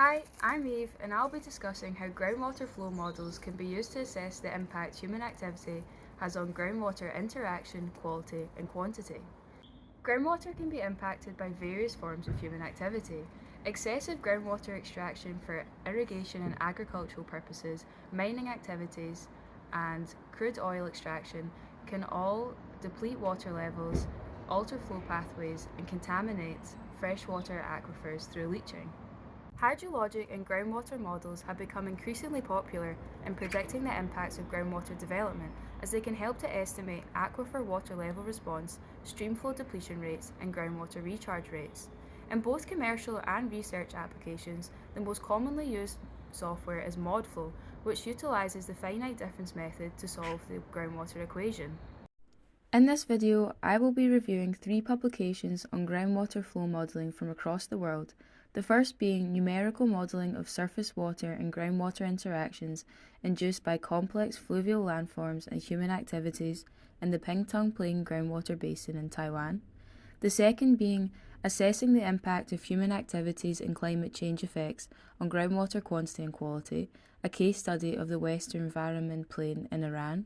Hi, I'm Eve and I'll be discussing how groundwater flow models can be used to assess the impact human activity has on groundwater interaction, quality and quantity. Groundwater can be impacted by various forms of human activity. Excessive groundwater extraction for irrigation and agricultural purposes, mining activities, and crude oil extraction can all deplete water levels, alter flow pathways, and contaminate freshwater aquifers through leaching. Hydrologic and groundwater models have become increasingly popular in predicting the impacts of groundwater development as they can help to estimate aquifer water level response, streamflow depletion rates, and groundwater recharge rates. In both commercial and research applications, the most commonly used software is ModFlow, which utilises the finite difference method to solve the groundwater equation. In this video, I will be reviewing 3 publications on groundwater flow modelling from across the world, the first being numerical modelling of surface water and groundwater interactions induced by complex fluvial landforms and human activities in the Pingtung Plain groundwater basin in Taiwan. The second being assessing the impact of human activities and climate change effects on groundwater quantity and quality, a case study of the Western Varaman Plain in Iran.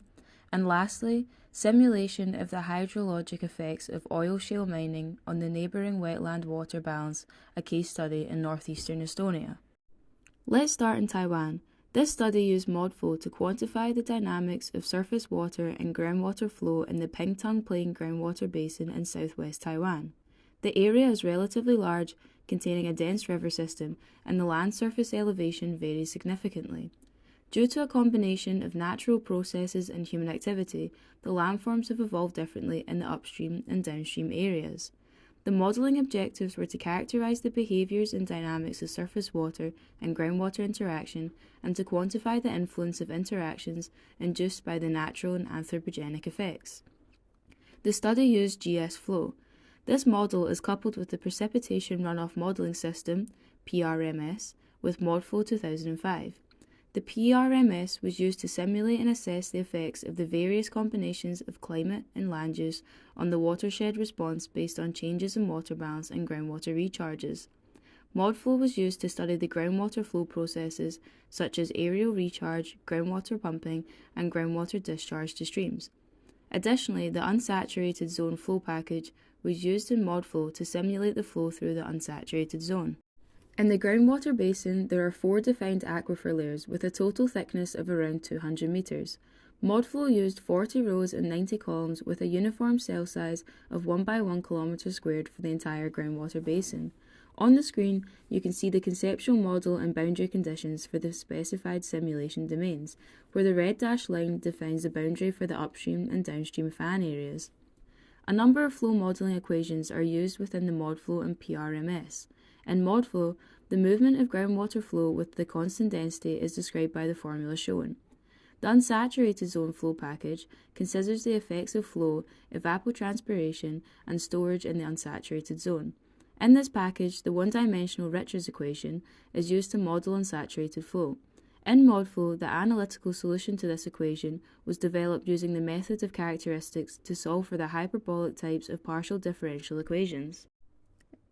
And lastly, simulation of the hydrologic effects of oil shale mining on the neighbouring wetland water balance, a case study in northeastern Estonia. Let's start in Taiwan. This study used ModFlow to quantify the dynamics of surface water and groundwater flow in the Pingtung Plain groundwater basin in southwest Taiwan. The area is relatively large, containing a dense river system, and the land surface elevation varies significantly. Due to a combination of natural processes and human activity, the landforms have evolved differently in the upstream and downstream areas. The modelling objectives were to characterise the behaviours and dynamics of surface water and groundwater interaction and to quantify the influence of interactions induced by the natural and anthropogenic effects. The study used GS Flow. This model is coupled with the Precipitation Runoff Modelling System, PRMS, with ModFlow 2005. The PRMS was used to simulate and assess the effects of the various combinations of climate and land use on the watershed response based on changes in water balance and groundwater recharges. ModFlow was used to study the groundwater flow processes such as aerial recharge, groundwater pumping, and groundwater discharge to streams. Additionally, the unsaturated zone flow package was used in ModFlow to simulate the flow through the unsaturated zone. In the groundwater basin, there are 4 defined aquifer layers with a total thickness of around 200 metres. ModFlow used 40 rows and 90 columns with a uniform cell size of 1 by 1 km squared for the entire groundwater basin. On the screen, you can see the conceptual model and boundary conditions for the specified simulation domains, where the red dashed line defines the boundary for the upstream and downstream fan areas. A number of flow modelling equations are used within the ModFlow and PRMS. In ModFlow, the movement of groundwater flow with the constant density is described by the formula shown. The unsaturated zone flow package considers the effects of flow, evapotranspiration, and storage in the unsaturated zone. In this package, the one-dimensional Richards equation is used to model unsaturated flow. In ModFlow, the analytical solution to this equation was developed using the method of characteristics to solve for the hyperbolic types of partial differential equations.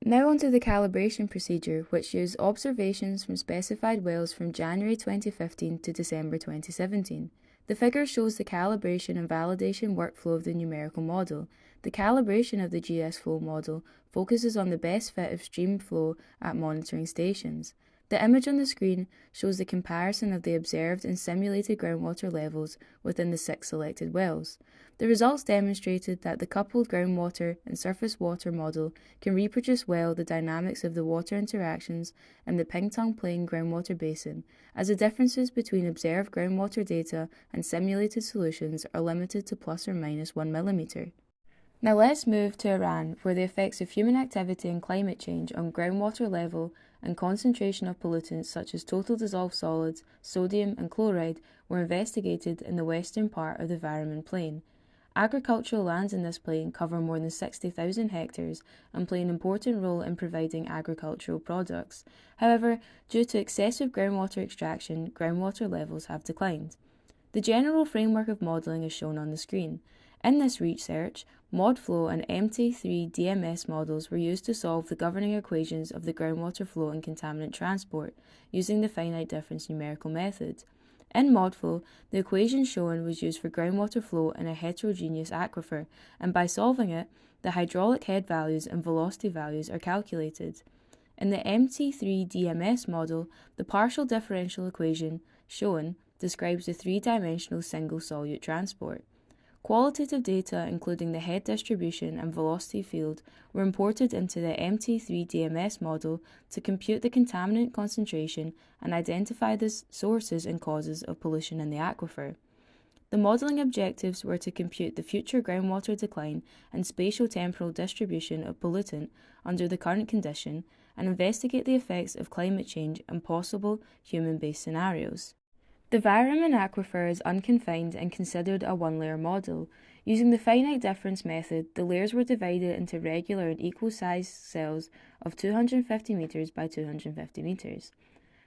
Now onto the calibration procedure, which used observations from specified wells from January 2015 to December 2017. The figure shows the calibration and validation workflow of the numerical model. The calibration of the GS flow model focuses on the best fit of stream flow at monitoring stations. The image on the screen shows the comparison of the observed and simulated groundwater levels within the 6 selected wells. The results demonstrated that the coupled groundwater and surface water model can reproduce well the dynamics of the water interactions in the Pingtung Plain groundwater basin, as the differences between observed groundwater data and simulated solutions are limited to plus or minus 1 millimetre. Now let's move to Iran, where the effects of human activity and climate change on groundwater level and concentration of pollutants such as total dissolved solids, sodium and chloride were investigated in the western part of the Varaman Plain. Agricultural lands in this plain cover more than 60,000 hectares and play an important role in providing agricultural products. However, due to excessive groundwater extraction, groundwater levels have declined. The general framework of modelling is shown on the screen. In this research, ModFlow and MT3-DMS models were used to solve the governing equations of the groundwater flow and contaminant transport using the finite difference numerical method. In ModFlow, the equation shown was used for groundwater flow in a heterogeneous aquifer, and by solving it, the hydraulic head values and velocity values are calculated. In the MT3-DMS model, the partial differential equation shown describes the three-dimensional single solute transport. Qualitative data, including the head distribution and velocity field, were imported into the MT3-DMS model to compute the contaminant concentration and identify the sources and causes of pollution in the aquifer. The modelling objectives were to compute the future groundwater decline and spatial-temporal distribution of pollutant under the current condition and investigate the effects of climate change and possible human-based scenarios. The Environment aquifer is unconfined and considered a one-layer model. Using the finite difference method, the layers were divided into regular and equal-sized cells of 250 metres by 250 metres.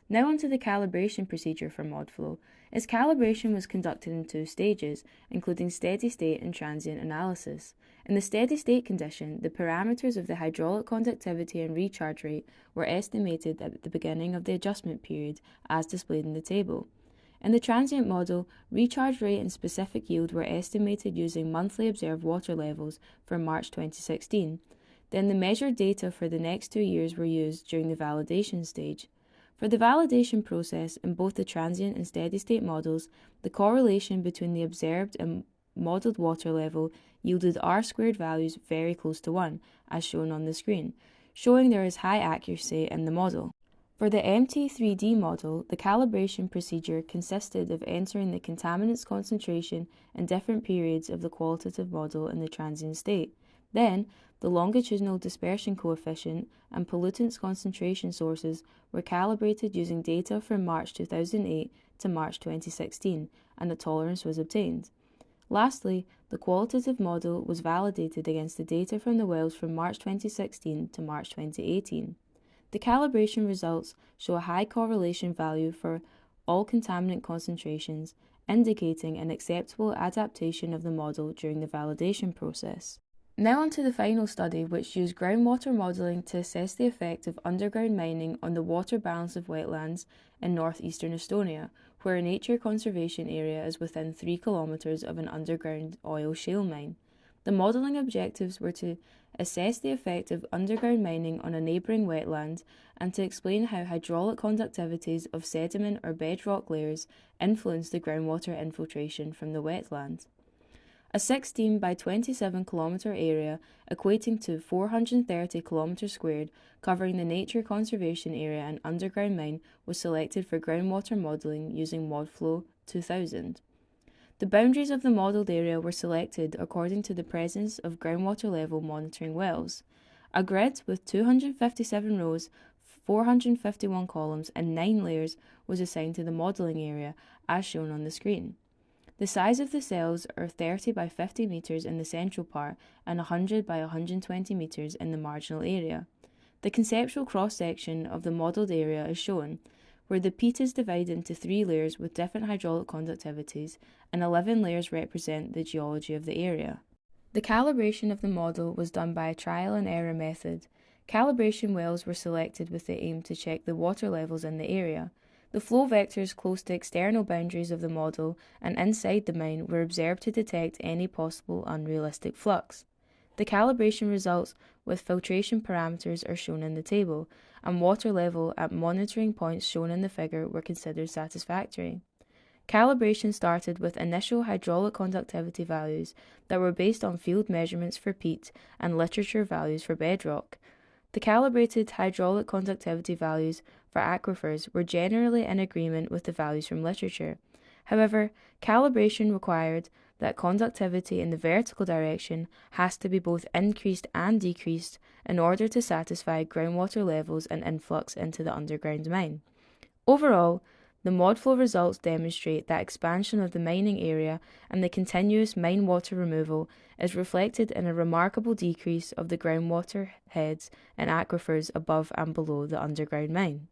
Now onto the calibration procedure for ModFlow. Its calibration was conducted in two stages, including steady-state and transient analysis. In the steady-state condition, the parameters of the hydraulic conductivity and recharge rate were estimated at the beginning of the adjustment period, as displayed in the table. In the transient model, recharge rate and specific yield were estimated using monthly observed water levels for March 2016. Then the measured data for the next 2 years were used during the validation stage. For the validation process in both the transient and steady-state models, the correlation between the observed and modelled water level yielded R-squared values very close to 1, as shown on the screen, showing there is high accuracy in the model. For the MT3D model, the calibration procedure consisted of entering the contaminants concentration in different periods of the qualitative model in the transient state. Then, the longitudinal dispersion coefficient and pollutants concentration sources were calibrated using data from March 2008 to March 2016, and a tolerance was obtained. Lastly, the qualitative model was validated against the data from the wells from March 2016 to March 2018. The calibration results show a high correlation value for all contaminant concentrations, indicating an acceptable adaptation of the model during the validation process. Now on to the final study, which used groundwater modelling to assess the effect of underground mining on the water balance of wetlands in northeastern Estonia, where a nature conservation area is within 3 kilometres of an underground oil shale mine. The modelling objectives were to assess the effect of underground mining on a neighbouring wetland and to explain how hydraulic conductivities of sediment or bedrock layers influence the groundwater infiltration from the wetland. A 16 by 27 kilometre area equating to 430 kilometres squared covering the nature conservation area and underground mine was selected for groundwater modelling using ModFlow 2000. The boundaries of the modelled area were selected according to the presence of groundwater level monitoring wells. A grid with 257 rows, 451 columns and 9 layers was assigned to the modelling area, as shown on the screen. The size of the cells are 30 by 50 metres in the central part and 100 by 120 metres in the marginal area. The conceptual cross-section of the modelled area is shown, where the peat is divided into 3 layers with different hydraulic conductivities, and 11 layers represent the geology of the area. The calibration of the model was done by a trial and error method. Calibration wells were selected with the aim to check the water levels in the area. The flow vectors close to external boundaries of the model and inside the mine were observed to detect any possible unrealistic flux. The calibration results with filtration parameters are shown in the table, and water level at monitoring points shown in the figure were considered satisfactory. Calibration started with initial hydraulic conductivity values that were based on field measurements for peat and literature values for bedrock. The calibrated hydraulic conductivity values for aquifers were generally in agreement with the values from literature. However, calibration required that conductivity in the vertical direction has to be both increased and decreased in order to satisfy groundwater levels and influx into the underground mine. Overall, the ModFlow results demonstrate that expansion of the mining area and the continuous mine water removal is reflected in a remarkable decrease of the groundwater heads and aquifers above and below the underground mine.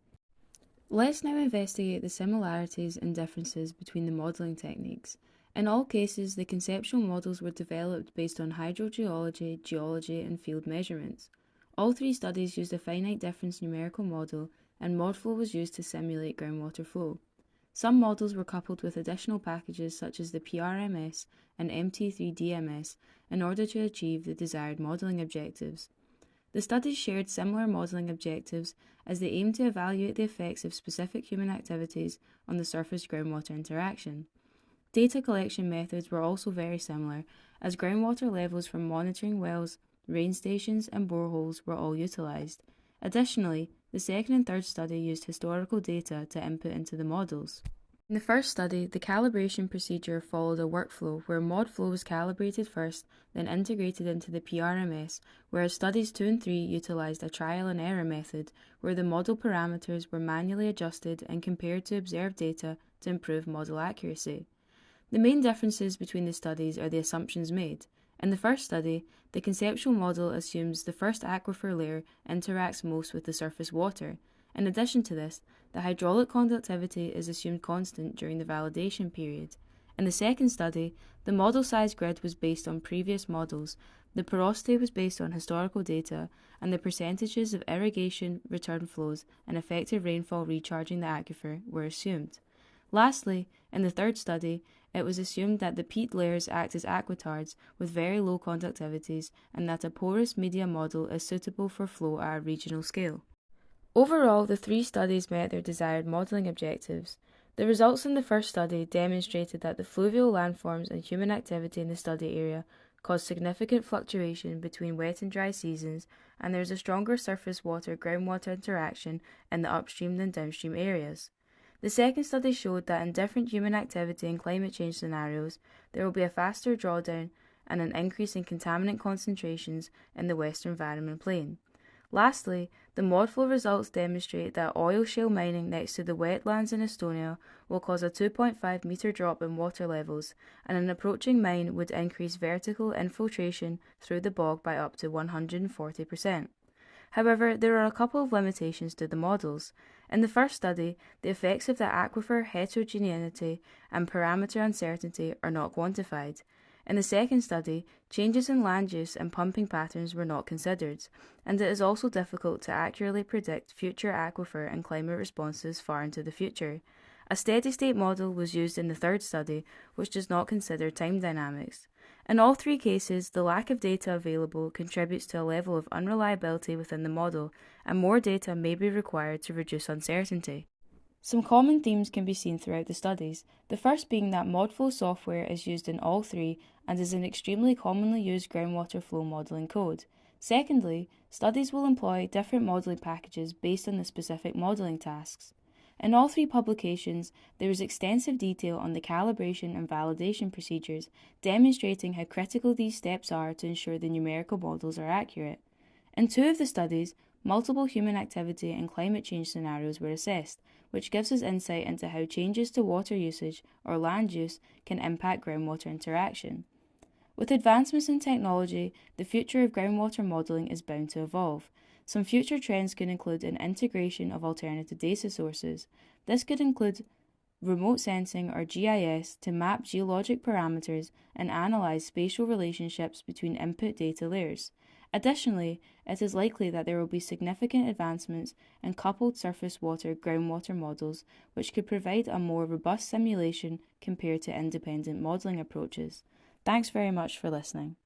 Let's now investigate the similarities and differences between the modelling techniques. In all cases, the conceptual models were developed based on hydrogeology, geology, and field measurements. All three studies used a finite difference numerical model, and ModFlow was used to simulate groundwater flow. Some models were coupled with additional packages such as the PRMS and MT3DMS in order to achieve the desired modelling objectives. The studies shared similar modelling objectives as they aimed to evaluate the effects of specific human activities on the surface groundwater interaction. Data collection methods were also very similar, as groundwater levels from monitoring wells, rain stations, and boreholes were all utilised. Additionally, the second and third study used historical data to input into the models. In the first study, the calibration procedure followed a workflow where ModFlow was calibrated first, then integrated into the PRMS, whereas studies 2 and 3 utilised a trial and error method where the model parameters were manually adjusted and compared to observed data to improve model accuracy. The main differences between the studies are the assumptions made. In the first study, the conceptual model assumes the first aquifer layer interacts most with the surface water. In addition to this, the hydraulic conductivity is assumed constant during the validation period. In the second study, the model size grid was based on previous models, the porosity was based on historical data, and the percentages of irrigation, return flows, and effective rainfall recharging the aquifer were assumed. Lastly, in the third study, it was assumed that the peat layers act as aquitards with very low conductivities and that a porous media model is suitable for flow at a regional scale. Overall, the three studies met their desired modelling objectives. The results in the first study demonstrated that the fluvial landforms and human activity in the study area caused significant fluctuation between wet and dry seasons, and there is a stronger surface water-groundwater interaction in the upstream than downstream areas. The second study showed that in different human activity and climate change scenarios, there will be a faster drawdown and an increase in contaminant concentrations in the Western Varroman Plain. Lastly, the ModFlow results demonstrate that oil shale mining next to the wetlands in Estonia will cause a 2.5 metre drop in water levels, and an approaching mine would increase vertical infiltration through the bog by up to 140%. However, there are a couple of limitations to the models. In the first study, the effects of the aquifer heterogeneity and parameter uncertainty are not quantified. In the second study, changes in land use and pumping patterns were not considered, and it is also difficult to accurately predict future aquifer and climate responses far into the future. A steady-state model was used in the third study, which does not consider time dynamics. In all three cases, the lack of data available contributes to a level of unreliability within the model, and more data may be required to reduce uncertainty. Some common themes can be seen throughout the studies, the first being that ModFlow software is used in all three and is an extremely commonly used groundwater flow modelling code. Secondly, studies will employ different modelling packages based on the specific modelling tasks. In all three publications, there is extensive detail on the calibration and validation procedures, demonstrating how critical these steps are to ensure the numerical models are accurate. In two of the studies, multiple human activity and climate change scenarios were assessed, which gives us insight into how changes to water usage or land use can impact groundwater interaction. With advancements in technology, the future of groundwater modelling is bound to evolve. Some future trends could include an integration of alternative data sources. This could include remote sensing or GIS to map geologic parameters and analyze spatial relationships between input data layers. Additionally, it is likely that there will be significant advancements in coupled surface water groundwater models, which could provide a more robust simulation compared to independent modelling approaches. Thanks very much for listening.